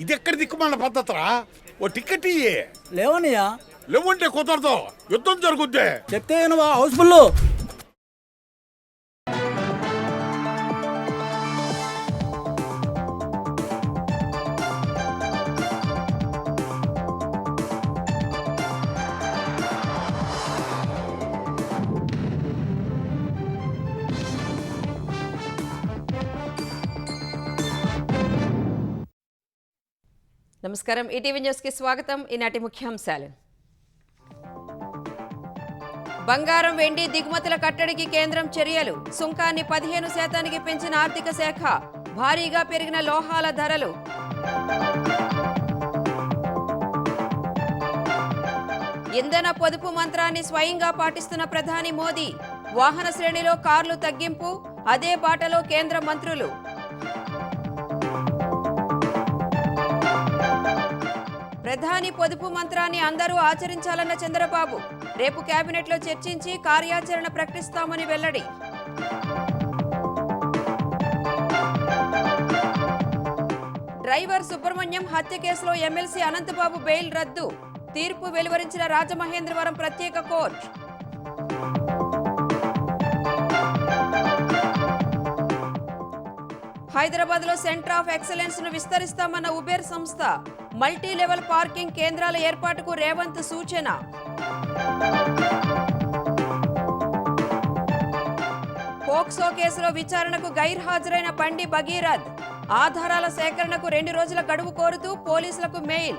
ఇది ఎక్కడ దిక్కుమాల పద్ధతిరా? ఓ టికెట్ ఇయ్యే. లేవనయ్యా. లేవంటే కుదరదు, యుద్ధం జరుగుద్ది. చెప్తే హౌస్ఫుల్. నమస్కారం, ఈటీవీ న్యూస్కి స్వాగతం. ఈనాటి ముఖ్యాంశాలు: బంగారం వెండి దిగుమతుల కట్టడికి కేంద్రం చర్యలు. సుంకాన్ని 15% పెంచిన ఆర్థిక శాఖ. భారీగా పెరిగిన లోహాల ధరలు. ఇంధన పొదుపు మంత్రాన్ని స్వయంగా పాటిస్తున్న ప్రధాని మోదీ. వాహన శ్రేణిలో కార్లు తగ్గింపు, అదే బాటలో కేంద్ర మంత్రులు. ప్రధాని పొదుపు మంత్రాన్ని అందరూ ఆచరించాలన్న చంద్రబాబు. రేపు కేబినెట్లో చర్చించి కార్యాచరణ ప్రకటిస్తామని వెల్లడి. డ్రైవర్ సుబ్రహ్మణ్యం హత్య కేసులో ఎమ్మెల్సీ అనంతబాబు బెయిల్ రద్దు. తీర్పు వెలువరించిన రాజమహేంద్రవరం ప్రత్యేక కోర్టు. హైదరాబాద్లో సెంటర్ ఆఫ్ ఎక్సలెన్స్ ను విస్తరిస్తామన్న ఉబేర్ సంస్థ. మల్టీ లెవెల్ పార్కింగ్ కేంద్రాల ఏర్పాటుకు రేవంత్ సూచన. పోక్సో కేసులో విచారణకు గైర్హాజరైన బండి భగీరథ్. ఆధారాల సేకరణకు 2 రోజుల గడువు కోరుతూ పోలీసులకు మెయిల్.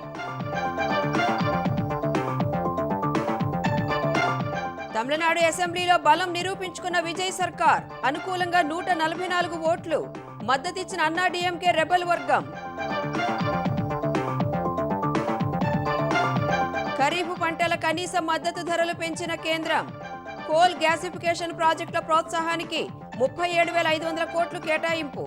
తమిళనాడు అసెంబ్లీలో బలం నిరూపించుకున్న విజయ్ సర్కార్. అనుకూలంగా 144 ఓట్లు. మద్దతిచ్చిన అన్నా డీఎంకే రెబల్ వర్గం. ఖరీఫ్ పంటల కనీస మద్దతు ధరలు పెంచిన కేంద్రం. కోల్ గ్యాసిఫికేషన్ ప్రాజెక్టుల ప్రోత్సాహానికి 37,500 కోట్లు కేటాయింపు.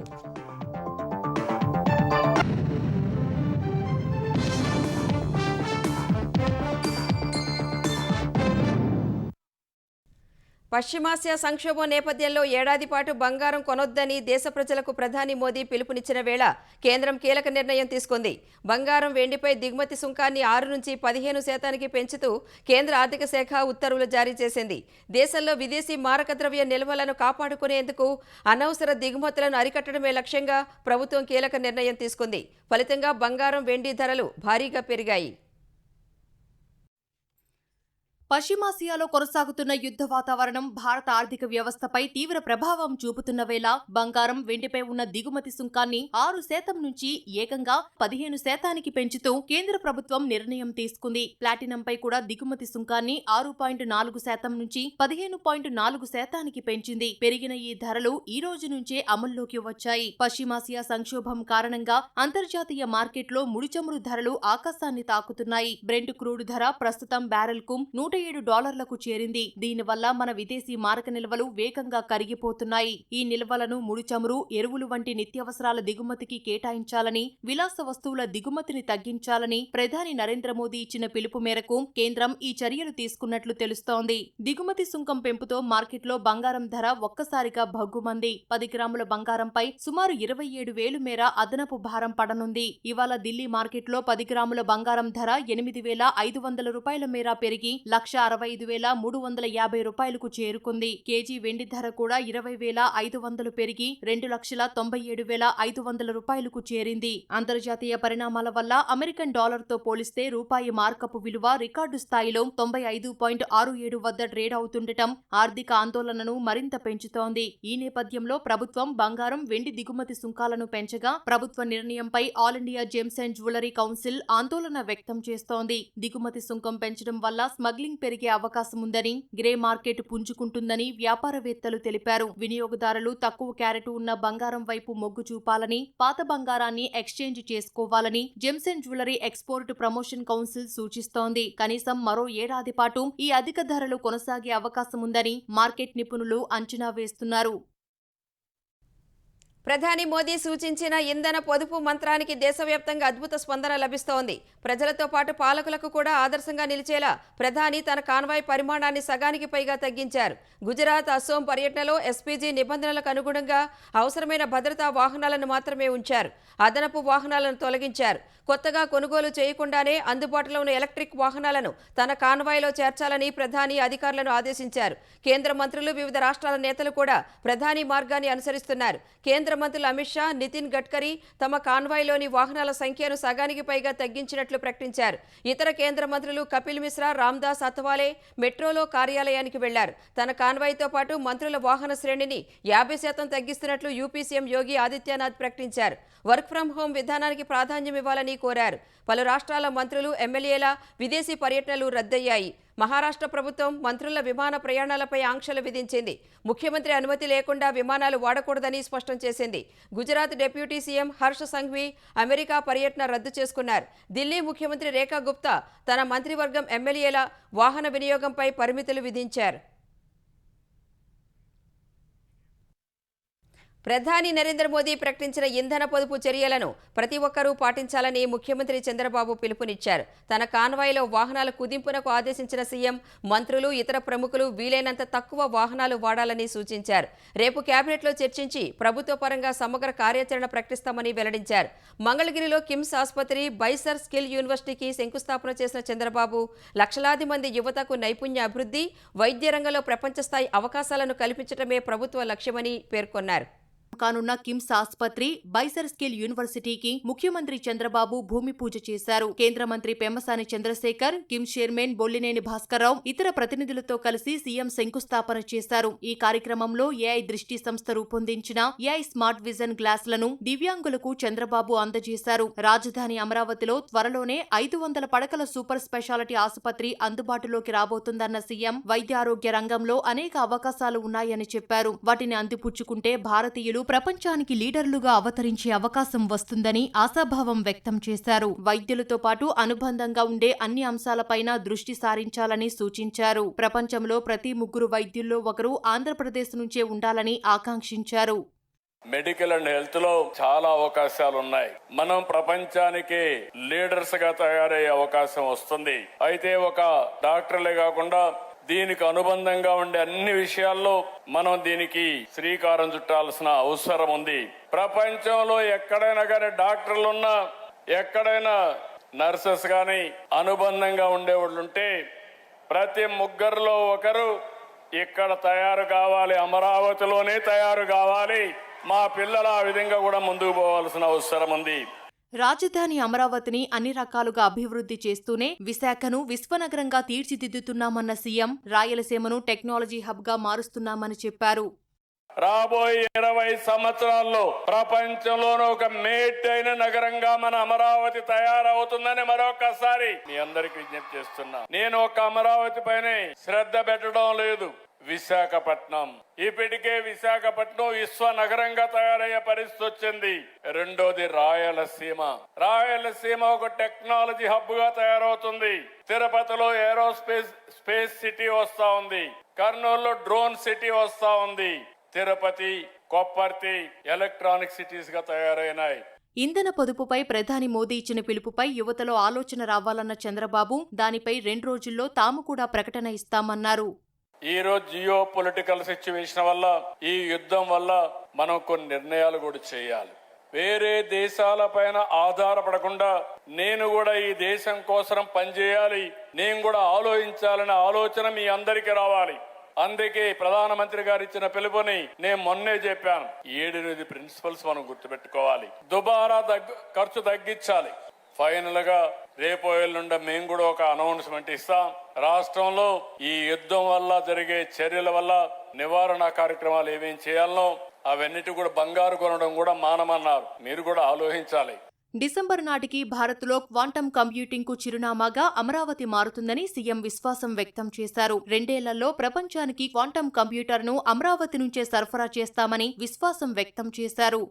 పశ్చిమాసియా సంక్షోభం నేపథ్యంలో ఏడాది పాటు బంగారం కొనొద్దని దేశ ప్రజలకు ప్రధాని మోదీ పిలుపునిచ్చిన వేళ కేంద్రం కీలక నిర్ణయం తీసుకుంది. బంగారం వెండిపై దిగుమతి సుంకాన్ని 6 నుంచి 15% పెంచుతూ కేంద్ర ఆర్థిక శాఖ ఉత్తర్వులు జారీ చేసింది. దేశంలో విదేశీ మారక ద్రవ్య నిల్వలను కాపాడుకునేందుకు అనవసర దిగుమతులను అరికట్టడమే లక్ష్యంగా ప్రభుత్వం కీలక నిర్ణయం తీసుకుంది. ఫలితంగా బంగారం వెండి ధరలు భారీగా పెరిగాయి. పశ్చిమాసియాలో కొనసాగుతున్న యుద్ధ వాతావరణం భారత ఆర్థిక వ్యవస్థపై తీవ్ర ప్రభావం చూపుతున్న వేళ బంగారం వెండిపై ఉన్న దిగుమతి సుంకాన్ని 6% నుంచి ఏకంగా 15% పెంచుతూ కేంద్ర ప్రభుత్వం నిర్ణయం తీసుకుంది. ప్లాటినంపై కూడా దిగుమతి సుంకాన్ని 6.4% నుంచి 15.4% పెంచింది. పెరిగిన ఈ ధరలు ఈ రోజు నుంచే అమల్లోకి వచ్చాయి. పశ్చిమాసియా సంక్షోభం కారణంగా అంతర్జాతీయ మార్కెట్లో ముడిచమురు ధరలు ఆకాశాన్ని తాకుతున్నాయి. బ్రెంట్ క్రూడ్ ధర ప్రస్తుతం బ్యారెల్కు $107 చేరింది. దీనివల్ల మన విదేశీ మారక నిల్వలు వేగంగా కరిగిపోతున్నాయి. ఈ నిల్వలను ముడి చమురు, ఎరువులు వంటి నిత్యావసరాల దిగుమతికి కేటాయించాలని, విలాస వస్తువుల దిగుమతిని తగ్గించాలని ప్రధాని నరేంద్ర మోదీ ఇచ్చిన పిలుపు మేరకు కేంద్రం ఈ చర్యలు తీసుకున్నట్లు తెలుస్తోంది. దిగుమతి సుంకం పెంపుతో మార్కెట్లో బంగారం ధర ఒక్కసారిగా భగ్గుమంది. 10 గ్రాముల బంగారంపై సుమారు 27,000 మేర అదనపు భారం పడనుంది. ఇవాళ ఢిల్లీ మార్కెట్లో 10 గ్రాముల బంగారం ధర 8,500 రూపాయల మేర పెరిగి 1,65,350 రూపాయలకు చేరుకుంది. కేజీ వెండి ధర కూడా 20,500 పెరిగి 2,97,500 రూపాయలకు చేరింది. అంతర్జాతీయ పరిణామాల వల్ల అమెరికన్ డాలర్తో పోలిస్తే రూపాయి మార్కపు విలువ రికార్డు స్థాయిలో 95.67 వద్ద ట్రేడ్ అవుతుండటం ఆర్థిక ఆందోళనను మరింత పెంచుతోంది. ఈ నేపథ్యంలో ప్రభుత్వం బంగారం వెండి దిగుమతి సుంకాలను పెంచగా ప్రభుత్వ నిర్ణయంపై all India gems and jewellery council ఆందోళన వ్యక్తం చేస్తోంది. దిగుమతి సుంకం పెంచడం వల్ల స్మగ్లింగ్ పెరిగే అవకాశం ఉందని, గ్రే మార్కెట్ పుంజుకుంటుందని వ్యాపారవేత్తలు తెలిపారు. వినియోగదారులు తక్కువ క్యారెట్ ఉన్న బంగారం వైపు మొగ్గు చూపాలని, పాత బంగారాన్ని ఎక్స్చేంజ్ చేసుకోవాలని gems and jewellery export promotion council సూచిస్తోంది. కనీసం మరో ఏడాది పాటు ఈ అధిక ధరలు కొనసాగే అవకాశం ఉందని మార్కెట్ నిపుణులు అంచనా వేస్తున్నారు. ప్రధాని మోదీ సూచించిన ఇంధన పొదుపు మంత్రానికి దేశవ్యాప్తంగా అద్భుత స్పందన లభిస్తోంది. ప్రజలతో పాటు పాలకులకు కూడా ఆదర్శంగా నిలిచేలా ప్రధాని తన కాన్వాయ్ పరిమాణాన్ని సగానికి పైగా తగ్గించారు. గుజరాత్, అసోం పర్యటనలో ఎస్పీజీ నిబంధనలకు అనుగుణంగా అవసరమైన భద్రతా వాహనాలను మాత్రమే ఉంచారు. అదనపు వాహనాలను తొలగించారు. కొత్తగా కొనుగోలు చేయకుండానే అందుబాటులో ఉన్న ఎలక్ట్రిక్ వాహనాలను తన కాన్వాయ్లో చేర్చాలని ప్రధాని అధికారులను ఆదేశించారు. కేంద్ర మంత్రులు, వివిధ రాష్ట్రాల నేతలు కూడా ప్రధాని మార్గాన్ని అనుసరిస్తున్నారు. కేంద్ర మంత్రులు అమిత్ షా, నితిన్ గడ్కరీ తమ కాన్వాయ్లోని వాహనాల సంఖ్యను సగానికి పైగా తగ్గించినట్లు ప్రకటించారు. ఇతర కేంద్ర మంత్రులు కపిల్ మిశ్రా, రామ్దాస్ అథవాలే మెట్రోలో కార్యాలయానికి వెళ్లారు. తన కాన్వాయ్తో పాటు మంత్రుల వాహన శ్రేణిని 50% తగ్గిస్తున్నట్లు యూపీ సీఎం యోగి ఆదిత్యనాథ్ ప్రకటించారు. వర్క్ ఫ్రం హోం విధానానికి ప్రాధాన్యం ఇవ్వాలని కోరారు. పలు రాష్ట్రాల మంత్రులు, ఎమ్మెల్యేల విదేశీ పర్యటనలు రద్దయ్యాయి. మహారాష్ట్ర ప్రభుత్వం మంత్రుల విమాన ప్రయాణాలపై ఆంక్షలు విధించింది. ముఖ్యమంత్రి అనుమతి లేకుండా విమానాలు వాడకూడదని స్పష్టం చేసింది. Gujarat deputy CM Harsh Singhvi America పర్యటన రద్దు చేసుకున్నారు. ఢిల్లీ ముఖ్యమంత్రి రేఖా గుప్తా తన మంత్రివర్గం ఎమ్మెల్యేల వాహన వినియోగంపై పరిమితులు విధించారు. ప్రధాని నరేంద్ర మోదీ ప్రకటించిన ఇంధన పొదుపు చర్యలను ప్రతి ఒక్కరూ పాటించాలని ముఖ్యమంత్రి చంద్రబాబు పిలుపునిచ్చారు. తన కాన్వాయ్లో వాహనాల కుదింపునకు ఆదేశించిన సీఎం మంత్రులు, ఇతర ప్రముఖులు వీలైనంత తక్కువ వాహనాలు వాడాలని సూచించారు. రేపు కేబినెట్లో చర్చించి ప్రభుత్వ పరంగా సమగ్ర కార్యాచరణ ప్రకటిస్తామని వెల్లడించారు. మంగళగిరిలో కిమ్స్ ఆసుపత్రి, బైసర్ స్కిల్ యూనివర్సిటీకి శంకుస్థాపన చేసిన చంద్రబాబు లక్షలాది మంది యువతకు నైపుణ్య అభివృద్ధి, వైద్య రంగంలో ప్రపంచ స్థాయి అవకాశాలను కల్పించడమే ప్రభుత్వ లక్ష్యమని పేర్కొన్నారు. కానున్న కిమ్స్ ఆసుపత్రి, బైసర్ స్కిల్ యూనివర్సిటీకి ముఖ్యమంత్రి చంద్రబాబు భూమి పూజ చేశారు. కేంద్ర మంత్రి పెమ్మసాని చంద్రశేఖర్, కిమ్స్ చైర్మన్ బొల్లినేని భాస్కర్రావు ఇతర ప్రతినిధులతో కలిసి సీఎం శంకుస్థాపన చేశారు. ఈ కార్యక్రమంలో ఏఐ దృష్టి సంస్థ రూపొందించిన ఏఐ స్మార్ట్ విజన్ గ్లాసులను దివ్యాంగులకు చంద్రబాబు అందజేశారు. రాజధాని అమరావతిలో త్వరలోనే 500 పడకల సూపర్ స్పెషాలిటీ ఆసుపత్రి అందుబాటులోకి రాబోతుందన్న సీఎం వైద్యారోగ్య రంగంలో అనేక అవకాశాలు ఉన్నాయని చెప్పారు. వాటిని అందిపుచ్చుకుంటే భారతీయులు ప్రపంచానికి లీడర్లుగా అవతరించే అవకాశం వస్తుందని ఆశాభావం వ్యక్తం చేశారు. వైద్యులతో పాటు అనుబంధంగా ఉండే అన్ని అంశాలపైన దృష్టి సారించాలని సూచించారు. ప్రపంచంలో ప్రతి 3 వైద్యుల్లో ఒకరు ఆంధ్రప్రదేశ్ నుంచే ఉండాలని ఆకాంక్షించారు. మెడికల్ అండ్ హెల్త్ లో చాలా అవకాశాలు ఉన్నాయి. మనం ప్రపంచానికి లీడర్స్ గా తయారయ్యే అవకాశం వస్తుంది. అయితే ఒక డాక్టర్లే కాకుండా దీనికి అనుబంధంగా ఉండే అన్ని విషయాల్లో మనం దీనికి శ్రీకారం చుట్టాల్సిన అవసరం ఉంది. ప్రపంచంలో ఎక్కడైనా కానీ డాక్టర్లున్నా, ఎక్కడైనా నర్సెస్ కానీ అనుబంధంగా ఉండేవాళ్ళు ఉంటే ప్రతి 3లో ఒకరు ఇక్కడ తయారు కావాలి, అమరావతిలోనే తయారు కావాలి. మా పిల్లలు ఆ విధంగా కూడా ముందుకు పోవాల్సిన అవసరం ఉంది. రాజధాని అమరావతిని అన్ని రకాలుగా అభివృద్ధి చేస్తూనే విశాఖను విశ్వనగరంగా తీర్చిదిద్దుతున్నామన్న సీఎం రాయలసీమను టెక్నాలజీ హబ్ గా మారుస్తున్నామని చెప్పారు. రాబోయే 20 సంవత్సరాల్లో ప్రపంచంలోనూ ఒక మేటైన నగరంగా మన అమరావతి తయారవుతుందని మరొకసారి మీ అందరికి విజ్ఞప్తి చేస్తున్నా. నేను ఒక అమరావతి పైనే శ్రద్ధ పెట్టడం లేదు. విశాఖపట్నం, ఇప్పటికే విశాఖపట్నం విశ్వ నగరంగా తయారయ్యే పరిస్థితి వచ్చింది. రెండోది రాయలసీమ. రాయలసీమ ఒక టెక్నాలజీ హబ్ గా తయారవుతుంది. తిరుపతిలో స్పేస్ సిటీ వస్తా ఉంది. కర్నూలులో డ్రోన్ సిటీ వస్తా ఉంది. తిరుపతి, కొప్పర్తి ఎలక్ట్రానిక్ సిటీస్ గా తయారైనాయి. ఇంధన పొదుపుపై ప్రధాని మోదీ ఇచ్చిన పిలుపుపై యువతలో ఆలోచన రావాలన్న చంద్రబాబు దానిపై 2 రోజుల్లో తాము కూడా ప్రకటన ఇస్తామన్నారు. ఈ రోజు జియో పొలిటికల్ సిచ్యువేషన్ వల్ల, ఈ యుద్ధం వల్ల మనం కొన్ని నిర్ణయాలు కూడా చేయాలి. వేరే దేశాల పైన ఆధారపడకుండా నేను కూడా ఈ దేశం కోసం పనిచేయాలి, నేను కూడా ఆలోచించాలనే ఆలోచన మీ అందరికీ రావాలి. అందుకే ప్రధానమంత్రి గారు ఇచ్చిన పిలుపుని నేను మొన్నే చెప్పాను. 7 ప్రిన్సిపల్స్ మనం గుర్తుపెట్టుకోవాలి. దుబారా ఖర్చు తగ్గించాలి. ఫైనల్ గా రేపు ఎల్లుండి మేము కూడా ఒక అనౌన్స్మెంట్ ఇస్తాం. రాష్ట్రంలో ఈ యుద్ధం వల్ల జరిగే చర్యల వల్ల నివారణ కార్యక్రమాలు ఏమేం చేయాలనో అవన్నిటి కూడా బంగారు కొనడం కూడా మానమన్నారు. మీరు కూడా ఆలోచించాలి. డిసెంబర్ నాటికి భారత్లో క్వాంటం కంప్యూటింగ్ కు చిరునామాగా అమరావతి మారుతుందని సీఎం విశ్వాసం వ్యక్తం చేశారు. 2 ఏళ్లలో ప్రపంచానికి క్వాంటం కంప్యూటర్ను అమరావతి నుంచే సరఫరా చేస్తామని విశ్వాసం వ్యక్తం చేశారు.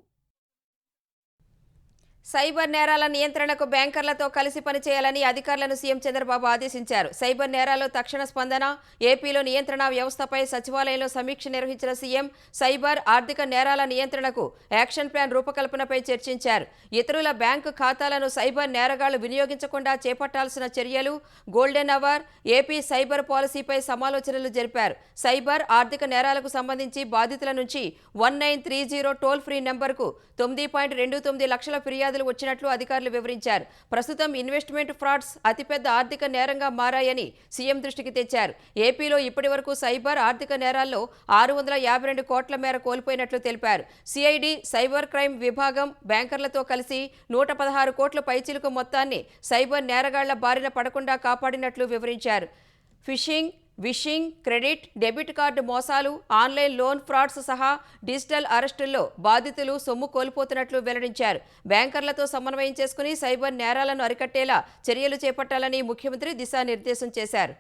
సైబర్ నేరాల నియంత్రణకు బ్యాంకర్లతో కలిసి పనిచేయాలని అధికారులను సీఎం చంద్రబాబు ఆదేశించారు. సైబర్ నేరాలు తక్షణ స్పందన, ఏపీలో నియంత్రణ వ్యవస్థపై సచివాలయంలో సమీక్ష నిర్వహించిన సీఎం సైబర్ ఆర్థిక నేరాల నియంత్రణకు యాక్షన్ ప్లాన్ రూపకల్పనపై చర్చించారు. ఇతరుల బ్యాంకు ఖాతాలను సైబర్ నేరగాళ్లు వినియోగించకుండా చేపట్టాల్సిన చర్యలు, గోల్డెన్ అవర్, ఏపీ సైబర్ పాలసీపై సమాలోచనలు జరిపారు. సైబర్ ఆర్థిక నేరాలకు సంబంధించి బాధితుల నుంచి 1930 టోల్ ఫ్రీ నెంబర్కు 9.29 లక్షల ఫిర్యాదులు వచ్చినట్లు అధికారులు వివరించారు. ప్రస్తుతం ఇన్వెస్ట్మెంట్ ఫ్రాడ్స్ అతిపెద్ద ఆర్థిక నేరంగా మారాయని సీఎం దృష్టికి తెచ్చారు. ఏపీలో ఇప్పటివరకు సైబర్ ఆర్థిక నేరాల్లో 652 కోట్ల మేర కోల్పోయినట్లు తెలిపారు. సిఐడి సైబర్ క్రైమ్ విభాగం బ్యాంకర్లతో కలిసి 116 కోట్ల పైచిలుకు మొత్తాన్ని సైబర్ నేరగాళ్ల బారిన పడకుండా కాపాడినట్లు వివరించారు. Fishing, wishing, credit, debit card మోసాలు, ఆన్లైన్ లోన్ ఫ్రాడ్స్ సహా డిజిటల్ అరెస్టుల్లో బాధితులు సొమ్ము కోల్పోతున్నట్లు వెల్లడించారు. బ్యాంకర్లతో సమన్వయం చేసుకుని సైబర్ నేరాలను అరికట్టేలా చర్యలు చేపట్టాలని ముఖ్యమంత్రి దిశానిర్దేశం చేశారు.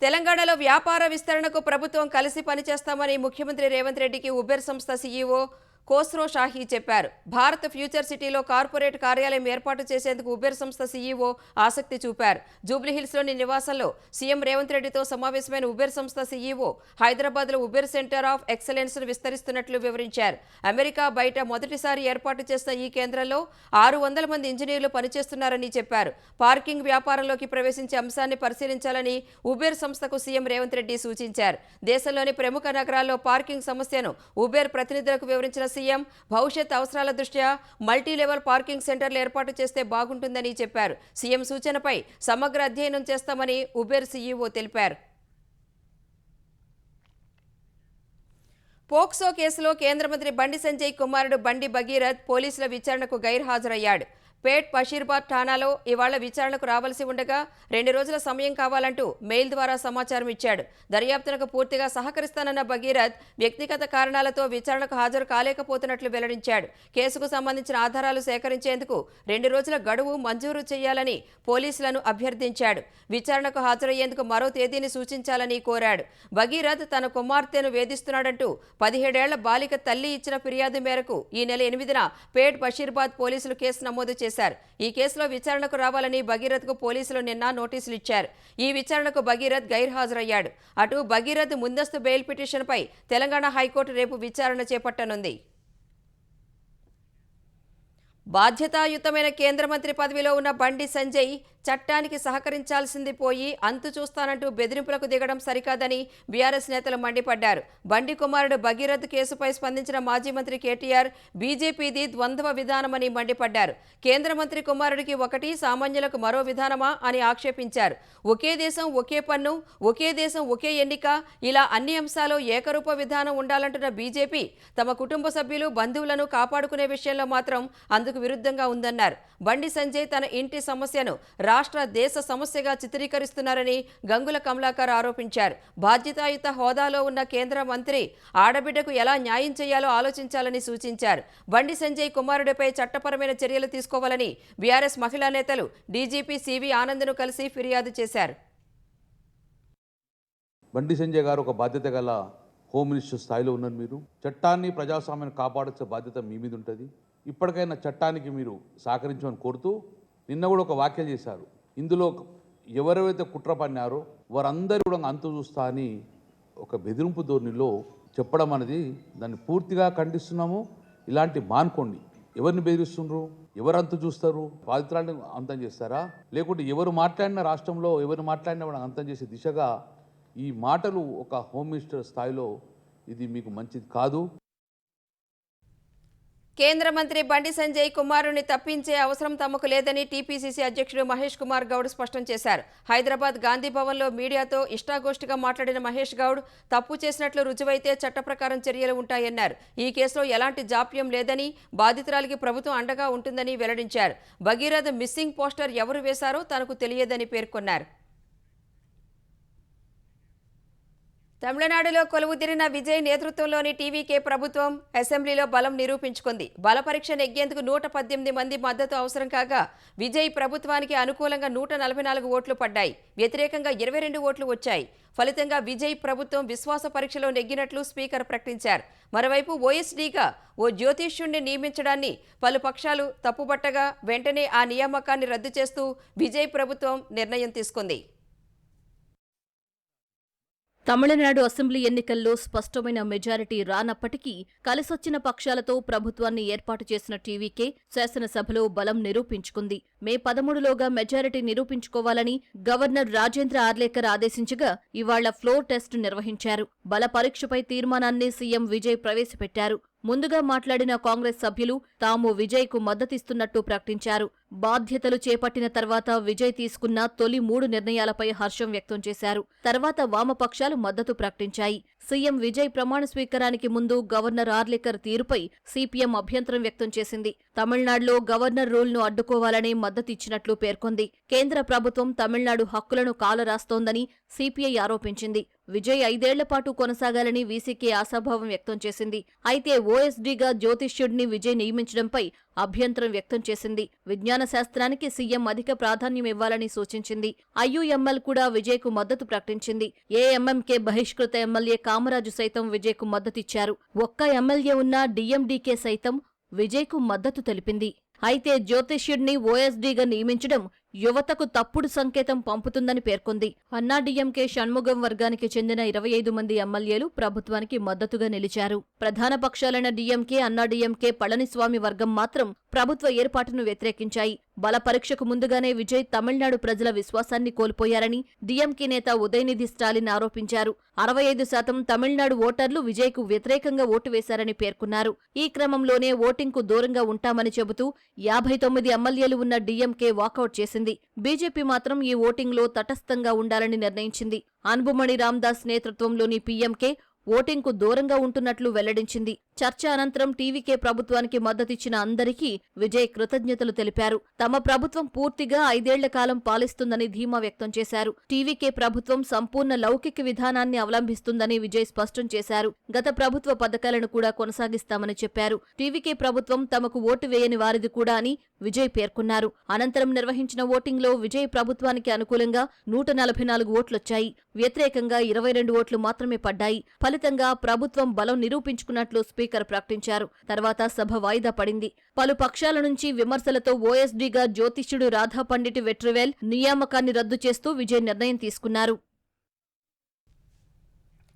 తెలంగాణలో వ్యాపార విస్తరణకు ప్రభుత్వం కలిసి పనిచేస్తామని ముఖ్యమంత్రి రేవంత్ రెడ్డికి ఉబెర్ సంస్థ సీఈఓ కోస్రో షాహీ చెప్పారు. భారత్ ఫ్యూచర్ సిటీలో కార్పొరేట్ కార్యాలయం ఏర్పాటు చేసేందుకు ఉబెర్ సంస్థ సీఈఓ ఆసక్తి చూపారు. జూబ్లీహిల్స్లోని నివాసంలో సీఎం రేవంత్ రెడ్డితో సమావేశమైన ఉబెర్ సంస్థ సీఈఓ హైదరాబాద్లో ఉబెర్ సెంటర్ ఆఫ్ ఎక్సలెన్స్ను విస్తరిస్తున్నట్లు వివరించారు. అమెరికా బయట మొదటిసారి ఏర్పాటు చేసిన ఈ కేంద్రంలో 600 మంది ఇంజనీర్లు పనిచేస్తున్నారని చెప్పారు. పార్కింగ్ వ్యాపారంలోకి ప్రవేశించే అంశాన్ని పరిశీలించాలని ఉబెర్ సంస్థకు సీఎం రేవంత్ రెడ్డి సూచించారు. దేశంలోని ప్రముఖ నగరాల్లో పార్కింగ్ సమస్యను ఉబెర్ ప్రతినిధులకు వివరించిన సీఎం భవిష్యత్ అవసరాల దృష్ట్యా మల్టీ లెవెల్ పార్కింగ్ సెంటర్లు ఏర్పాటు చేస్తే బాగుంటుందని చెప్పారు. సీఎం సూచనపై సమగ్ర అధ్యయనం చేస్తామని ఉబెర్ సీఈఓ తెలిపారు. పోక్సో కేసులో కేంద్ర మంత్రి బండి సంజయ్ కుమారుడు బండి భగీరథ్ పోలీసుల విచారణకు గైర్హాజరయ్యాడు. పేట్ బషీర్బాద్ ఠాణాలో ఇవాళ విచారణకు రావాల్సి ఉండగా 2 రోజుల సమయం కావాలంటూ మెయిల్ ద్వారా సమాచారం ఇచ్చాడు. దర్యాప్తునకు పూర్తిగా సహకరిస్తానన్న భగీరథ్ వ్యక్తిగత కారణాలతో విచారణకు హాజరు కాలేకపోతున్నట్లు వెల్లడించాడు. కేసుకు సంబంధించిన ఆధారాలు సేకరించేందుకు 2 రోజుల గడువు మంజూరు చేయాలని పోలీసులను అభ్యర్థించాడు. విచారణకు హాజరయ్యేందుకు మరో తేదీని సూచించాలని కోరాడు. భగీరథ్ తన కుమార్తెను వేధిస్తున్నాడంటూ 17 ఏళ్ల బాలిక తల్లి ఇచ్చిన ఫిర్యాదు మేరకు ఈ నెల 8న పేట్ బషీర్బాద్ పోలీసులు కేసు నమోదు చేశారు. ఈ కేసులో విచారణకు రావాలని భగీరథ్కు పోలీసులు నిన్న నోటీసులు ఇచ్చారు. ఈ విచారణకు భగీరథ్ గైర్హాజరయ్యాడు. అటు భగీరథ్ ముందస్తు బెయిల్ పిటిషన్పై తెలంగాణ హైకోర్టు రేపు విచారణ చేపట్టనుంది. బాధ్యతాయుతమైన కేంద్ర మంత్రి పదవిలో ఉన్న బండి సంజయ్ చట్టానికి సహకరించాల్సింది పోయి అంతు చూస్తానంటూ బెదిరింపులకు దిగడం సరికాదని బీఆర్ఎస్ నేతలు మండిపడ్డారు. బండి కుమారుడు భగీరథ్ కేసుపై స్పందించిన మాజీ మంత్రి కేటీఆర్ బీజేపీది ద్వంద్వ విధానమని మండిపడ్డారు. కేంద్ర మంత్రి కుమారుడికి ఒకటి, సామాన్యులకు మరో విధానమా అని ఆక్షేపించారు. ఒకే దేశం ఒకే పన్ను, ఒకే దేశం ఒకే ఎన్నిక, ఇలా అన్ని అంశాలు ఏకరూప విధానం ఉండాలంటున్న బీజేపీ తమ కుటుంబ సభ్యులు, బంధువులను కాపాడుకునే విషయంలో మాత్రం అందుకు విరుద్ధంగా ఉందన్నారు. బండి సంజయ్ తన ఇంటి సమస్యను రాష్ట్ర దేశ సమస్యగా చిత్రీకరిస్తున్నారని గంగుల కమలాకర్ ఆరోపించారు. బాధ్యతాయుత హోదాలో ఉన్న కేంద్ర మంత్రి ఆడబిడ్డకు ఎలా న్యాయం చేయాలో ఆలోచించాలని సూచించారు. బండి సంజయ్ కుమారుడిపై చట్టపరమైన చర్యలు తీసుకోవాలని బీఆర్ఎస్ మహిళా నేతలు డీజీపీ సివి ఆనంద్ను కలిసి ఫిర్యాదు చేశారు. బండి సంజయ్ గారు ఒక బాధ్యత గల హోమ్ మినిస్టర్ స్థాయిలో ఉన్నారు. మీరు చట్టాన్ని, ప్రజాస్వామ్యాన్ని కాపాడాల్సిన బాధ్యత మీ మీద ఉంటుంది. ఇప్పటికైనా చట్టానికి మీరు సహకరించమని కోరుతూ నిన్న కూడా ఒక వ్యాఖ్యలు చేశారు. ఇందులో ఎవరెవరైతే కుట్ర పన్నారో వారందరూ కూడా అంతు చూస్తా అని ఒక బెదిరింపు ధోరణిలో చెప్పడం అనేది దాన్ని పూర్తిగా ఖండిస్తున్నాము. ఇలాంటి మానుకోండి. ఎవరిని బెదిరిస్తున్నారు? ఎవరు అంతు చూస్తారు? బాధితురాలను అంతం చేస్తారా? లేకుంటే ఎవరు మాట్లాడిన రాష్ట్రంలో ఎవరు మాట్లాడినా కూడా అంతం చేసే దిశగా ఈ మాటలు ఒక హోమ్ మినిస్టర్ స్థాయిలో ఇది మీకు మంచిది కాదు. కేంద్ర మంత్రి బండి సంజయ్ కుమారుని తప్పించే అవసరం తమకు లేదని టీపీసీసీ అధ్యక్షుడు మహేష్ కుమార్ గౌడ్ స్పష్టం చేశారు. హైదరాబాద్ గాంధీ భవన్లో మీడియాతో ఇష్టాగోష్ఠిగా మాట్లాడిన మహేష్ గౌడ్ తప్పు చేసినట్లు రుజువైతే చట్ట ప్రకారం చర్యలు ఉంటాయన్నారు. ఈ కేసులో ఎలాంటి జాప్యం లేదని, బాధితురాలికి ప్రభుత్వం అండగా ఉంటుందని వెల్లడించారు. భగీరథ్ మిస్సింగ్ పోస్టర్ ఎవరు వేశారో తనకు తెలియదని పేర్కొన్నారు. తమిళనాడులో కొలువుదీరిన విజయ్ నేతృత్వంలోని టీవీకే ప్రభుత్వం అసెంబ్లీలో బలం నిరూపించుకుంది. బల పరీక్ష నెగ్గేందుకు 118 మంది మద్దతు అవసరం కాగా విజయ్ ప్రభుత్వానికి అనుకూలంగా 144 ఓట్లు పడ్డాయి. వ్యతిరేకంగా 22 ఓట్లు వచ్చాయి. ఫలితంగా విజయ్ ప్రభుత్వం విశ్వాస పరీక్షలో నెగ్గినట్లు స్పీకర్ ప్రకటించారు. మరోవైపు ఓఎస్డీగా ఓ జ్యోతిష్యుణ్ణి నియమించడాన్ని పలు పక్షాలు తప్పుబట్టగా వెంటనే ఆ నియామకాన్ని రద్దు చేస్తూ విజయ్ ప్రభుత్వం నిర్ణయం తీసుకుంది. తమిళనాడు అసెంబ్లీ ఎన్నికల్లో స్పష్టమైన మెజారిటీ రానప్పటికీ కలిసొచ్చిన పక్షాలతో ప్రభుత్వాన్ని ఏర్పాటు చేసిన టీవీకే శాసనసభలో బలం నిరూపించుకుంది. మే 13లోగా మెజారిటీ నిరూపించుకోవాలని గవర్నర్ రాజేంద్ర ఆర్లేకర్ ఆదేశించగా ఇవాళ్ల ఫ్లోర్ టెస్ట్ నిర్వహించారు. బల పరీక్షపై తీర్మానాన్ని సీఎం విజయ్ ప్రవేశపెట్టారు. ముందుగా మాట్లాడిన కాంగ్రెస్ సభ్యులు తాము విజయ్కు మద్దతిస్తున్నట్టు ప్రకటించారు. బాధ్యతలు చేపట్టిన తర్వాత విజయ్ తీసుకున్న తొలి 3 నిర్ణయాలపై హర్షం వ్యక్తం చేశారు. తర్వాత వామపక్షాలు మద్దతు ప్రకటించాయి. సీఎం విజయ్ ప్రమాణ స్వీకారానికి ముందు గవర్నర్ ఆర్లేకర్ తీరుపై సీపీఎం అభ్యంతరం వ్యక్తం చేసింది. తమిళనాడులో గవర్నర్ రూల్ను అడ్డుకోవాలని మద్దతిచ్చినట్లు పేర్కొంది. కేంద్ర ప్రభుత్వం తమిళనాడు హక్కులను కాలరాస్తోందని సీపీఐ ఆరోపించింది. విజయ్ 5 ఏళ్ల పాటు కొనసాగాలని వీసీకే ఆశాభావం వ్యక్తం చేసింది. అయితే ఓఎస్డీగా జ్యోతిష్యుడిని విజయ్ నియమించడంపై అభ్యంతరం వ్యక్తం చేసింది. విజ్ఞాన శాస్త్రానికి సీఎం అధిక ప్రాధాన్యం ఇవ్వాలని సూచించింది. ఐయుఎంఎల్ కూడా విజయ్కు మద్దతు ప్రకటించింది. ఏఎంఎంకే బహిష్కృత ఎమ్మెల్యే కామరాజు సైతం విజయ్కు మద్దతిచ్చారు. ఒక్క ఎమ్మెల్యే ఉన్న డీఎండీకే సైతం విజయ్కు మద్దతు తెలిపింది. అయితే జ్యోతిష్యుడిని ఓఎస్డీగా నియమించడం యువతకు తప్పుడు సంకేతం పంపుతుందని పేర్కొంది. అన్నాడీఎంకే షణ్ముగం వర్గానికి చెందిన 25 మంది ఎమ్మెల్యేలు ప్రభుత్వానికి మద్దతుగా నిలిచారు. ప్రధాన పక్షాలైన డీఎంకే, అన్నాడీఎంకే, పళనిస్వామి వర్గం మాత్రం ప్రభుత్వ ఏర్పాటును వ్యతిరేకించాయి. బల పరీక్షకు ముందుగానే విజయ్ తమిళనాడు ప్రజల విశ్వాసాన్ని కోల్పోయారని డీఎంకే నేత ఉదయనిధి స్టాలిన్ ఆరోపించారు. 65% తమిళనాడు ఓటర్లు విజయ్కు వ్యతిరేకంగా ఓటు వేశారని పేర్కొన్నారు. ఈ క్రమంలోనే ఓటింగ్కు దూరంగా ఉంటామని చెబుతూ 59 ఎమ్మెల్యేలు ఉన్న డీఎంకే వాకౌట్ చేసింది. బీజేపీ మాత్రం ఈ ఓటింగ్లో తటస్థంగా ఉండాలని నిర్ణయించింది. అన్బుమణి రామదాస్ నేతృత్వంలోని పీఎంకే ఓటింగ్కు దూరంగా ఉంటున్నట్లు వెల్లడించింది. చర్చ అనంతరం టీవీకే ప్రభుత్వానికి మద్దతిచ్చిన అందరికీ విజయ్ కృతజ్ఞతలు తెలిపారు. తమ ప్రభుత్వం పూర్తిగా 5 ఏళ్ల కాలం పాలిస్తుందని ధీమా వ్యక్తం చేశారు. టీవీకే ప్రభుత్వం సంపూర్ణ లౌకిక విధానాన్ని అవలంబిస్తుందని విజయ్ స్పష్టం చేశారు. గత ప్రభుత్వ పథకాలను కూడా కొనసాగిస్తామని చెప్పారు. టీవీకే ప్రభుత్వం తమకు ఓటు వేయని వారిది కూడా అని విజయ్ పేర్కొన్నారు. అనంతరం నిర్వహించిన ఓటింగ్లో విజయ్ ప్రభుత్వానికి అనుకూలంగా 144 ఓట్లొచ్చాయి. వ్యతిరేకంగా 22 ఓట్లు మాత్రమే పడ్డాయి. ఫలితంగా ప్రభుత్వం బలం నిరూపించుకున్నట్లు స్పీకర్ ప్రకటించారు. తర్వాత సభ వాయిదా పడింది. పలు పక్షాల నుంచి విమర్శలతో ఓఎస్డీగా జ్యోతిష్యుడు రాధా పండిట్ వెట్రివేల్ నియామకాన్ని రద్దు చేస్తూ విజయ్ నిర్ణయం తీసుకున్నారు.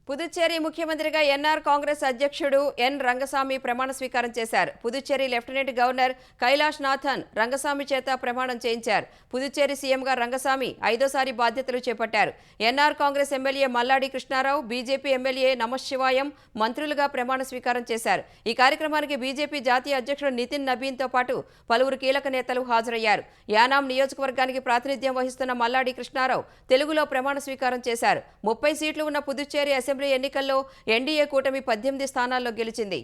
పుదుచ్చేరి ముఖ్యమంత్రిగా ఎన్ఆర్ కాంగ్రెస్ అధ్యక్షుడు ఎన్ రంగస్వామి ప్రమాణ స్వీకారం చేశారు. పుదుచ్చేరి లెఫ్టినెంట్ గవర్నర్ కైలాష్ నాథన్ రంగస్వామి చేత ప్రమాణం చేయించారు. పుదుచ్చేరి సీఎంగా రంగస్వామి 5వ బాధ్యతలు చేపట్టారు. NR Congress MLA Malladi Krishnarao, BJP MLA Namassivayam మంత్రులుగా ప్రమాణ స్వీకారం చేశారు. ఈ కార్యక్రమానికి బీజేపీ జాతీయ అధ్యక్షుడు నితిన్ నబీన్తో పాటు పలువురు కీలక నేతలు హాజరయ్యారు. యానాం నియోజకవర్గానికి ప్రాతినిధ్యం వహిస్తున్న మల్లాడి కృష్ణారావు తెలుగులో ప్రమాణ స్వీకారం చేశారు. 30 సీట్లు ఉన్న పుదుచ్చేరి అసెంబ్లీ ఎన్నికల్లో ఎన్డీఏ కూటమి 18 స్థానాల్లో గెలిచింది.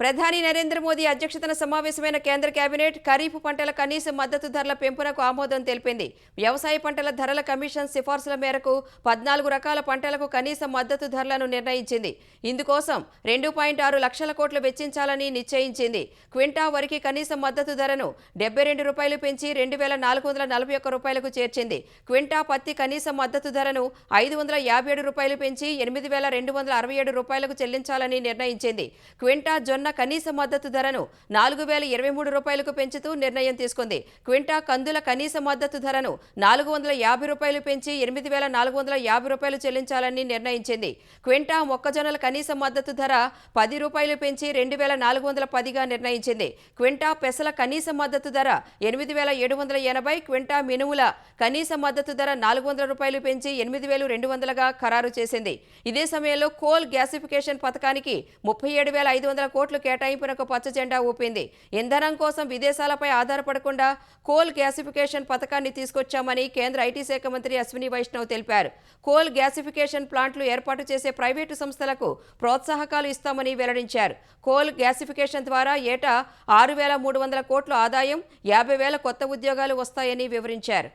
ప్రధాని నరేంద్ర మోదీ అధ్యక్షతన సమావేశమైన కేంద్ర కేబినెట్ ఖరీఫ్ పంటల కనీస మద్దతు ధరల పెంపునకు ఆమోదం తెలిపింది. వ్యవసాయ పంటల ధరల కమిషన్ సిఫార్సుల మేరకు 14 రకాల పంటలకు కనీస మద్దతు ధరలను నిర్ణయించింది. ఇందుకోసం 2.6 లక్షల కోట్లు వెచ్చించాలని నిశ్చయించింది. క్వింటా వరికి కనీస మద్దతు ధరను 72 రూపాయలు పెంచి 2441 రూపాయలకు చేర్చింది. క్వింటా పత్తి కనీస మద్దతు ధరను 557 రూపాయలు పెంచి 8267 రూపాయలకు చెల్లించాలని నిర్ణయించింది. క్వింటా జొన్న కనీస మద్దతు ధరను 4023 రూపాయలకు పెంచుతూ నిర్ణయం తీసుకుంది. క్వింటా కందుల కనీస మద్దతు ధరను 450 రూపాయలు పెంచి 8450 రూపాయలు చెల్లించాలని నిర్ణయించింది. క్వింటా మొక్కజొన్నల కనీస మద్దతు ధర 10 రూపాయలు పెంచి 2410గా నిర్ణయించింది. క్వింటా పెసల కనీస మద్దతు ధర 8780, క్వింటా మినుముల కనీస మద్దతు ధర 400 రూపాయలు పెంచి 8200గా ఖరారు చేసింది. ఇదే సమయంలో కోల్ గ్యాసిఫికేషన్ పథకానికి 37,500 కోట్లు కేటాయింపునకు పచ్చజెండా ఊపింది. ఇంధనం కోసం విదేశాలపై ఆధారపడకుండా కోల్ గ్యాసిఫికేషన్ పథకాన్ని తీసుకొచ్చామని కేంద్ర ఐటీ శాఖ మంత్రి అశ్విని వైష్ణవ్ తెలిపారు. కోల్ గ్యాసిఫికేషన్ ప్లాంట్లు ఏర్పాటు చేసే ప్రైవేటు సంస్థలకు ప్రోత్సాహకాలు ఇస్తామని వెల్లడించారు. కోల్ గ్యాసిఫికేషన్ ద్వారా ఏటా 6,300 కోట్ల ఆదాయం, 50,000 కొత్త ఉద్యోగాలు వస్తాయని వివరించారు.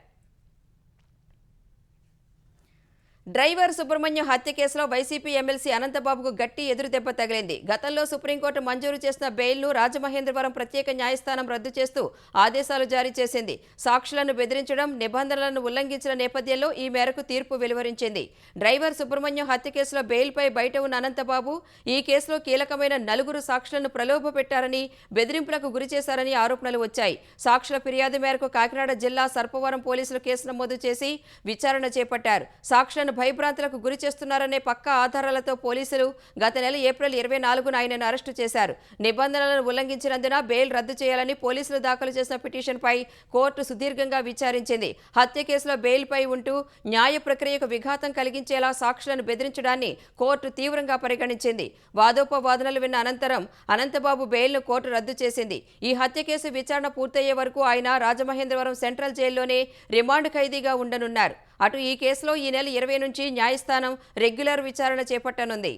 డ్రైవర్ సుబ్రహ్మణ్యం హత్య కేసులో వైసీపీ ఎమ్మెల్సీ అనంతబాబుకు గట్టి ఎదురుదెబ్బ తగిలింది. గతంలో సుప్రీంకోర్టు మంజూరు చేసిన బెయిల్ను రాజమహేంద్రవరం ప్రత్యేక న్యాయస్థానం రద్దు చేస్తూ ఆదేశాలు జారీ చేసింది. సాక్షులను బెదిరించడం, నిబంధనలను ఉల్లంఘించిన నేపథ్యంలో ఈ మేరకు తీర్పు వెలువరించింది. డ్రైవర్ సుబ్రహ్మణ్యం హత్య కేసులో బెయిల్పై బయట ఉన్న అనంతబాబు ఈ కేసులో కీలకమైన 4 సాక్షులను ప్రలోభపెట్టారని, బెదిరింపులకు గురిచేశారని ఆరోపణలు వచ్చాయి. సాక్షుల ఫిర్యాదు మేరకు కాకినాడ జిల్లా సర్పవరం పోలీసులు కేసు నమోదు చేసి విచారణ చేపట్టారు. సాక్షులను భయభ్రాంతులకు గురి చేస్తున్నారనే పక్కా ఆధారాలతో పోలీసులు గత నెల ఏప్రిల్ 24న ఆయనను అరెస్టు చేశారు. నిబంధనలను ఉల్లంఘించినందున బెయిల్ రద్దు చేయాలని పోలీసులు దాఖలు చేసిన పిటిషన్పై కోర్టు సుదీర్ఘంగా విచారించింది. హత్య కేసులో బెయిల్పై ఉంటూ న్యాయ ప్రక్రియకు విఘాతం కలిగించేలా సాక్షులను బెదిరించడాన్ని కోర్టు తీవ్రంగా పరిగణించింది. వాదోపవాదనలు విన్న అనంతరం అనంతబాబు బెయిల్ను కోర్టు రద్దు చేసింది. ఈ హత్య కేసు విచారణ పూర్తయ్యే వరకు ఆయన రాజమహేంద్రవరం సెంట్రల్ జైల్లోనే రిమాండ్ ఖైదీగా ఉండనున్నారు. అటు ఈ కేసులో ఈ నెల 20 నుంచి న్యాయస్థానం రెగ్యులర్ విచారణ చేపట్టనుంది.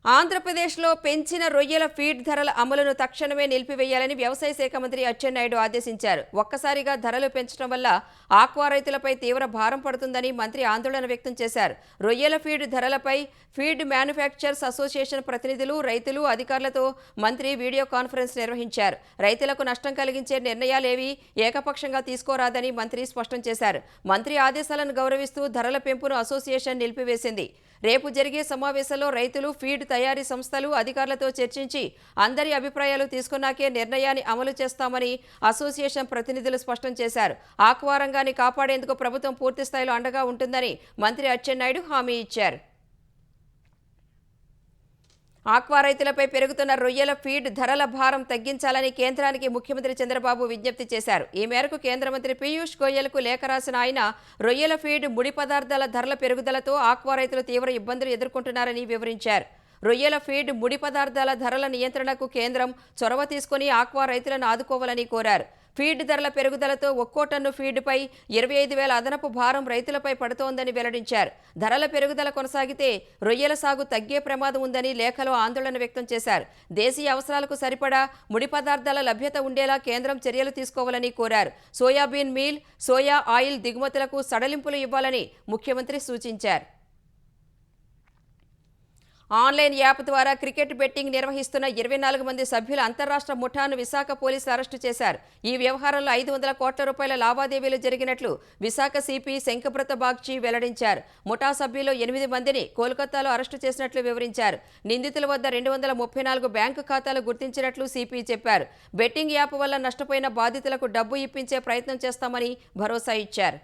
ఆంధ్రప్రదేశ్లో పెంచిన రొయ్యల ఫీడ్ ధరల అమలును తక్షణమే నిలిపివేయాలని వ్యవసాయ శాఖ మంత్రి అచ్చెన్నాయుడు ఆదేశించారు. ఒక్కసారిగా ధరలు పెంచడం వల్ల ఆక్వా రైతులపై తీవ్ర భారం పడుతుందని మంత్రి ఆందోళన వ్యక్తం చేశారు. రొయ్యల ఫీడ్ ధరలపై ఫీడ్ మ్యానుఫ్యాక్చరర్స్ అసోసియేషన్ ప్రతినిధులు, రైతులు, అధికారులతో మంత్రి వీడియో కాన్ఫరెన్స్ నిర్వహించారు. రైతులకు నష్టం కలిగించే నిర్ణయాలేవీ ఏకపక్షంగా తీసుకోరాదని మంత్రి స్పష్టం చేశారు. మంత్రి ఆదేశాలను గౌరవిస్తూ ధరల పెంపును అసోసియేషన్ నిలిపివేసింది. రేపు జరిగే సమావేశంలో రైతులు, ఫీడ్ తయారీ సంస్థలు, అధికారులతో చర్చించి అందరి అభిప్రాయాలు తీసుకున్నాకే నిర్ణయాన్ని అమలు చేస్తామని అసోసియేషన్ ప్రతినిధులు స్పష్టం చేశారు. ఆక్వా రంగాన్ని కాపాడేందుకు ప్రభుత్వం పూర్తిస్థాయిలో అండగా ఉంటుందని మంత్రి అచ్చెన్నాయుడు హామీ ఇచ్చారు. ఆక్వా రైతులపై పెరుగుతున్న రొయ్యల ఫీడ్ ధరల భారం తగ్గించాలని కేంద్రానికి ముఖ్యమంత్రి చంద్రబాబు విజ్ఞప్తి చేశారు. ఈ మేరకు కేంద్ర మంత్రి పీయూష్ గోయల్కు లేఖ రాసిన ఆయన రొయ్యల ఫీడ్, ముడి పదార్థాల ధరల పెరుగుదలతో ఆక్వా రైతులు తీవ్ర ఇబ్బందులు ఎదుర్కొంటున్నారని వివరించారు. రొయ్యల ఫీడ్, ముడి పదార్థాల ధరల నియంత్రణకు కేంద్రం చొరవ తీసుకుని ఆక్వా రైతులను ఆదుకోవాలని కోరారు. ఫీడ్ ధరల పెరుగుదలతో ఒక్కో టన్ను ఫీడ్పై 25,000 అదనపు భారం రైతులపై పడుతోందని వెల్లడించారు. ధరల పెరుగుదల కొనసాగితే రొయ్యల సాగు తగ్గే ప్రమాదం ఉందని లేఖలో ఆందోళన వ్యక్తం చేశారు. దేశీయ అవసరాలకు సరిపడా ముడి పదార్థాల లభ్యత ఉండేలా కేంద్రం చర్యలు తీసుకోవాలని కోరారు. సోయాబీన్ మీల్, సోయా ఆయిల్ దిగుమతులకు సడలింపులు ఇవ్వాలని ముఖ్యమంత్రి సూచించారు. ఆన్లైన్ యాప్ ద్వారా క్రికెట్ బెట్టింగ్ నిర్వహిస్తున్న 24 మంది సభ్యుల అంతర్రాష్ట్ర ముఠాను విశాఖ పోలీసులు అరెస్టు చేశారు. ఈ వ్యవహారంలో 500 కోట్ల రూపాయల లావాదేవీలు జరిగినట్లు విశాఖ సిపి శంకబ్రత బాగ్చి వెల్లడించారు. ముఠా సభ్యులు 8 మందిని కోల్కతాలో అరెస్టు చేసినట్లు వివరించారు. నిందితుల వద్ద 234 బ్యాంకు ఖాతాలు గుర్తించినట్లు సిపి చెప్పారు. బెట్టింగ్ యాప్ వల్ల నష్టపోయిన బాధితులకు డబ్బు ఇప్పించే ప్రయత్నం చేస్తామని భరోసా ఇచ్చారు.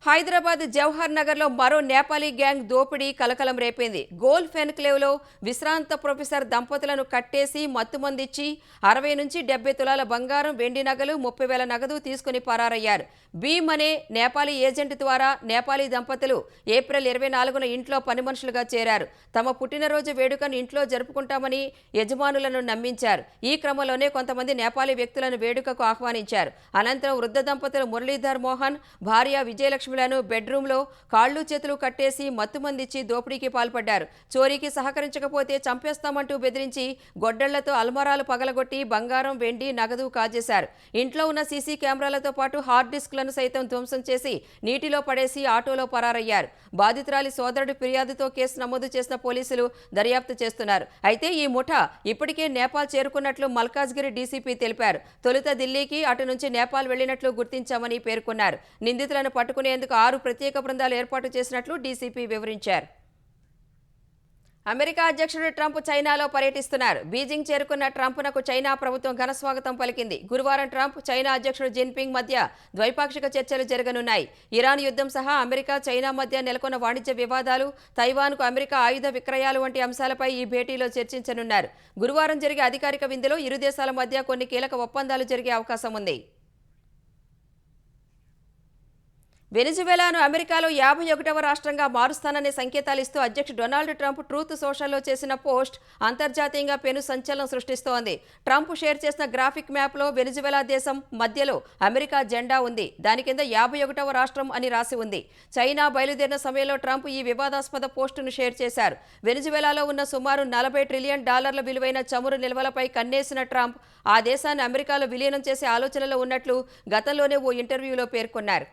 హైదరాబాద్ జవహర్ నగర్లో మరో నేపాలీ గ్యాంగ్ దోపిడీ కలకలం రేపింది. గోల్ఫ్ ఎన్క్లేవ్లో విశ్రాంత ప్రొఫెసర్ దంపతులను కట్టేసి మత్తుమందిచ్చి 60 నుంచి 70 తులాల బంగారం, వెండి నగలు, 30,000 నగదు తీసుకుని పరారయ్యారు. భీమ్ అనే నేపాలీ ఏజెంట్ ద్వారా నేపాలీ దంపతులు ఏప్రిల్ 24న ఇంట్లో పని మనుషులుగా చేరారు. తమ పుట్టినరోజు వేడుకను ఇంట్లో జరుపుకుంటామని యజమానులను నమ్మించారు. ఈ క్రమంలోనే కొంతమంది నేపాలీ వ్యక్తులను వేడుకకు ఆహ్వానించారు. అనంతరం వృద్ధ దంపతులు మురళీధర్ మోహన్, భార్య విజయలక్ష్మి బెడ్రూమ్లో కాళ్లు చేతులు కట్టేసి మత్తుమందిచ్చి దోపిడీకి పాల్పడ్డారు. చోరీకి సహకరించకపోతే చంపేస్తామంటూ బెదిరించి గొడ్డళ్లతో అల్మారాలు పగలగొట్టి బంగారం, వెండి, నగదు కాజేశారు. ఇంట్లో ఉన్న సీసీ కెమెరాలతో పాటు హార్డ్ డిస్క్లను సైతం ధ్వంసం చేసి నీటిలో పడేసి ఆటోలో పరారయ్యారు. బాధితురాలి సోదరుడి ఫిర్యాదుతో కేసు నమోదు చేసిన పోలీసులు దర్యాప్తు చేస్తున్నారు. అయితే ఈ ముఠా ఇప్పటికే నేపాల్ చేరుకున్నట్లు మల్కాజ్గిరి డీసీపీ తెలిపారు. తొలుత ఢిల్లీకి, అటు నుంచి నేపాల్ వెళ్లినట్లు గుర్తించామని పేర్కొన్నారు. నిందితులను పట్టుకునే 6 ప్రత్యేక బృందాలు ఏర్పాటు చేసినట్లు డీసీపీ వివరించారు. అమెరికా అధ్యక్షుడు ట్రంప్ చైనాలో పర్యటిస్తున్నారు. బీజింగ్ చేరుకున్న ట్రంప్నకు చైనా ప్రభుత్వం ఘనస్వాగతం పలికింది. గురువారం ట్రంప్, చైనా అధ్యక్షుడు జిన్పింగ్ మధ్య ద్వైపాక్షిక చర్చలు జరగనున్నాయి. ఇరాన్ యుద్ధం సహా అమెరికా, చైనా మధ్య నెలకొన్న వాణిజ్య వివాదాలు, తైవాన్కు అమెరికా ఆయుధ విక్రయాలు వంటి అంశాలపై ఈ భేటీలో చర్చించనున్నారు. గురువారం జరిగే అధికారిక విందులో ఇరు దేశాల మధ్య కొన్ని కీలక ఒప్పందాలు జరిగే అవకాశం ఉంది. వెనిజువెలాను అమెరికాలో 51వ రాష్ట్రంగా మారుస్తాననే సంకేతాలు ఇస్తూ అధ్యక్షుడు డొనాల్డ్ ట్రంప్ ట్రూత్ సోషల్లో చేసిన పోస్ట్ అంతర్జాతీయంగా పెను సంచలనం సృష్టిస్తోంది. ట్రంప్ షేర్ చేసిన గ్రాఫిక్ మ్యాప్లో వెనిజువెలా దేశం మధ్యలో అమెరికా జెండా ఉంది. దాని కింద 51వ రాష్ట్రం అని రాసి ఉంది. చైనా బయలుదేరిన సమయంలో ట్రంప్ ఈ వివాదాస్పద పోస్టును షేర్ చేశారు. వెనిజువెలాలో ఉన్న సుమారు $40 ట్రిలియన్ విలువైన చమురు నిల్వలపై కన్నేసిన ట్రంప్ ఆ దేశాన్ని అమెరికాలో విలీనం చేసే ఆలోచనలో ఉన్నట్లు గతంలోనే ఓ ఇంటర్వ్యూలో పేర్కొన్నారు.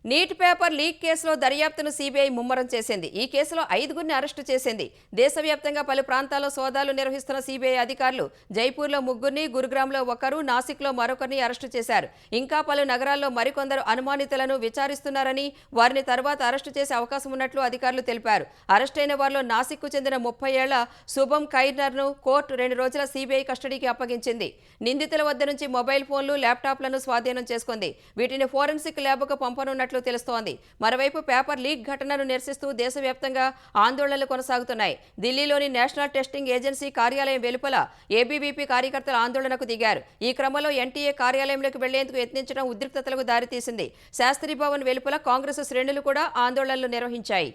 నీట్ పేపర్ లీక్ కేసులో దర్యాప్తును సీబీఐ ముమ్మరం చేసింది. ఈ కేసులో 5గురిని అరెస్టు చేసింది. దేశవ్యాప్తంగా పలు ప్రాంతాల్లో సోదాలు నిర్వహిస్తున్న సీబీఐ అధికారులు జైపూర్లో 3గురిని, గురుగ్రామ్లో 1, నాసిక్లో మరొకరిని అరెస్టు చేశారు. ఇంకా పలు నగరాల్లో మరికొందరు అనుమానితులను విచారిస్తున్నారని, వారిని తర్వాత అరెస్టు చేసే అవకాశం ఉన్నట్లు అధికారులు తెలిపారు. అరెస్టైన వారిలో నాసిక్కు చెందిన 30 ఏళ్ల శుభం ఖైర్నర్ను కోర్టు 2 రోజుల సీబీఐ కస్టడీకి అప్పగించింది. నిందితుల వద్ద నుంచి మొబైల్ ఫోన్లు, ల్యాప్టాప్లను స్వాధీనం చేసుకుంది. వీటిని ఫోరెన్సిక్ ల్యాబ్కు పంపనున్నట్లు తెలుస్తోంది. మరోవైపు పేపర్ లీక్ ఘటనను నిరసిస్తూ దేశవ్యాప్తంగా ఆందోళనలు కొనసాగుతున్నాయి. ఢిల్లీలోని నేషనల్ టెస్టింగ్ ఏజెన్సీ కార్యాలయం వెలుపల ఏబీవీపీ కార్యకర్తలు ఆందోళనకు దిగారు. ఈ క్రమంలో ఎన్టీఏ కార్యాలయంలోకి వెళ్లేందుకు యత్నించడం ఉద్రిక్తతలకు దారితీసింది. శాస్త్రీ భవన్ వెలుపల కాంగ్రెస్ శ్రేణులు కూడా ఆందోళనలు నిర్వహించాయి.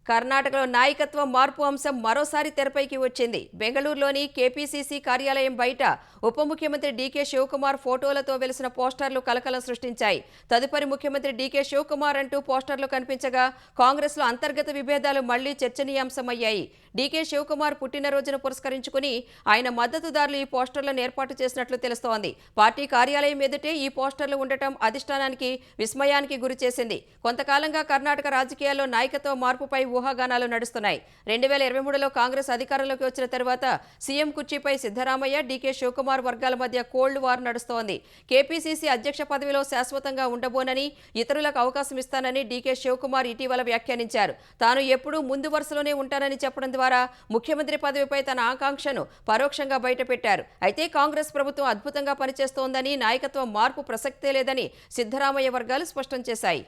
కర్ణాటకలో నాయకత్వ మార్పు అంశం మరోసారి తెరపైకి వచ్చింది. బెంగళూరులోని కేపీసీసీ కార్యాలయం బయట ఉప ముఖ్యమంత్రి డీకే శివకుమార్ ఫోటోలతో వెలిసిన పోస్టర్లు కలకలం సృష్టించాయి. తదుపరి ముఖ్యమంత్రి డీకే శివకుమార్ అంటూ పోస్టర్లు కనిపించగా కాంగ్రెస్లో అంతర్గత విభేదాలు మళ్లీ చర్చనీయాంశమయ్యాయి. డీకే శివకుమార్ పుట్టినరోజును పురస్కరించుకుని ఆయన మద్దతుదారులు ఈ పోస్టర్లను ఏర్పాటు చేసినట్లు తెలుస్తోంది. పార్టీ కార్యాలయం ఎదుటే ఈ పోస్టర్లు ఉండటం అధిష్టానానికి విస్మయానికి గురిచేసింది. కొంతకాలంగా కర్ణాటక రాజకీయాల్లో నాయకత్వ మార్పుపై ఊహాగానాలు నడుస్తున్నాయి. 2023లో కాంగ్రెస్ అధికారంలోకి వచ్చిన తర్వాత సీఎం కుర్చీపై సిద్ధరామయ్య, డీకే శివకుమార్ వర్గాల మధ్య కోల్డ్ వార్ నడుస్తోంది. కేపీసీసీ అధ్యక్ష పదవిలో శాశ్వతంగా ఉండబోనని, ఇతరులకు అవకాశం ఇస్తానని డీకే శివకుమార్ ఇటీవల వ్యాఖ్యానించారు. తాను ఎప్పుడూ ముందు వరుసలోనే ఉంటానని చెప్పడం ద్వారా ముఖ్యమంత్రి పదవిపై తన ఆకాంక్షను పరోక్షంగా బయటపెట్టారు. అయితే కాంగ్రెస్ ప్రభుత్వం అద్భుతంగా పనిచేస్తోందని, నాయకత్వ మార్పు ప్రసక్తే లేదని సిద్ధరామయ్య వర్గాలు స్పష్టం చేశాయి.